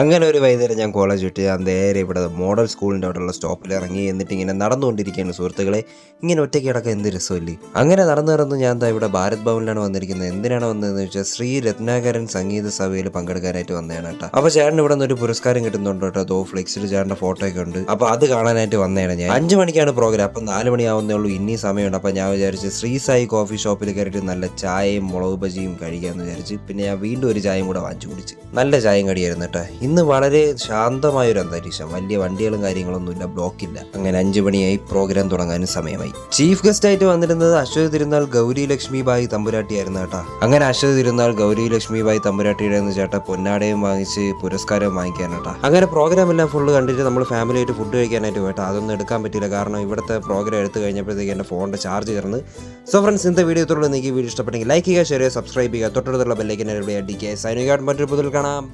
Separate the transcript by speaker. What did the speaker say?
Speaker 1: അങ്ങനെ ഒരു വൈകുന്നേരം ഞാൻ കോളേജ് വിട്ട് ഞാൻ നേരെ ഇവിടെ മോഡൽ സ്കൂളിൻ്റെ അവിടെയുള്ള സ്റ്റോപ്പിൽ ഇറങ്ങി. എന്നിട്ട് ഇങ്ങനെ നടന്നുകൊണ്ടിരിക്കുകയാണ് സുഹൃത്തുക്കളെ. ഇങ്ങനെ ഒറ്റയ്ക്ക് കിടക്കാൻ എന്ത് രസമല്ലേ. അങ്ങനെ നടന്നു ഞാൻ ഇവിടെ ഭാരത് ഭവനിലാണ് വന്നിരിക്കുന്നത്. എന്തിനാണ് വന്നതെന്ന് വെച്ചാൽ ശ്രീ രത്നാകരൻ സംഗീത സഭയിൽ പങ്കെടുക്കാനായിട്ട് വന്നതാണ് കേട്ടോ. അപ്പോൾ ചേട്ടൻ ഇവിടെ നിന്ന് ഒരു പുരസ്കാരം കിട്ടുന്നുണ്ട് കേട്ടോ. അതോ ഫ്ലെക്സിൽ ചേട്ടൻ്റെ ഫോട്ടോ ഒക്കെ ഉണ്ട്. അപ്പോൾ അത് കാണാനായിട്ട് വന്നതാണ് ഞാൻ. 5 മണിക്കാണ് പ്രോഗ്രാം. അപ്പം 4 മണിയാവുന്നേ ഉള്ളൂ. ഇനി സമയമുണ്ട്. അപ്പോൾ ഞാൻ വിചാരിച്ച് ശ്രീ സായി കോഫി ഷോപ്പിൽ കയറിയിട്ട് നല്ല ചായയും മുളക് ബജിയും കഴിക്കാമെന്ന് വിചാരിച്ച് പിന്നെ ഞാൻ വീണ്ടും ഒരു ചായയും കൂടെ വാങ്ങിച്ചു കുടിച്ച്. നല്ല ചായയും കടിയായിരുന്നു കേട്ടോ. ഇന്ന് വളരെ ശാന്തമായൊരു അന്തരീക്ഷം. വലിയ വണ്ടികളും കാര്യങ്ങളൊന്നുമില്ല, ബ്ലോക്കില്ല. അങ്ങനെ 5 മണിയായി. പ്രോഗ്രാം തുടങ്ങാനും സമയമായി. ചീഫ് ഗസ്റ്റ് ആയിട്ട് വന്നിരുന്നത് അശ്വതി തിരുനാൾ ഗൗരി ലക്ഷ്മിബായി തമ്പുരാട്ടിയായിരുന്നു കേട്ടോ. അങ്ങനെ അശ്വതി തിരുനാൾ ഗൗരി ലക്ഷ്മിബായി തമ്പുരാട്ടിയുടെ ചേട്ടാ പൊന്നാടയും വാങ്ങിച്ച് പുരസ്കാരവും വാങ്ങിക്കാൻ കേട്ടോ. അങ്ങനെ പ്രോഗ്രാം എല്ലാം ഫുള്ള് കണ്ടിട്ട് നമ്മൾ ഫാമിലി ആയിട്ട് ഫുഡ് കഴിക്കാനായിട്ട് പോയിട്ടോ. അതൊന്നും എടുക്കാൻ പറ്റില്ല, കാരണം ഇവിടുത്തെ പ്രോഗ്രാം എടുത്തു കഴിഞ്ഞപ്പോഴത്തേക്ക് എൻ്റെ ഫോണിൻ്റെ ചാർജ് കയറുന്നു. സോ ഫ്രണ്ട്സ്, ഇന്നത്തെ വീഡിയോ നിങ്ങൾക്ക് ഈ വീഡിയോ ഇഷ്ടപ്പെട്ടെങ്കിൽ ലൈക്ക് ചെയ്യുക, ഷെയർ ചെയ്യുക, സബ്സ്ക്രൈബ് ചെയ്യുക, തൊട്ടടുത്തുള്ള ബെല്ലൈക്കൻ അടിക്കുക. സൈനിക മറ്റൊരു പുതിൽ കാണാം.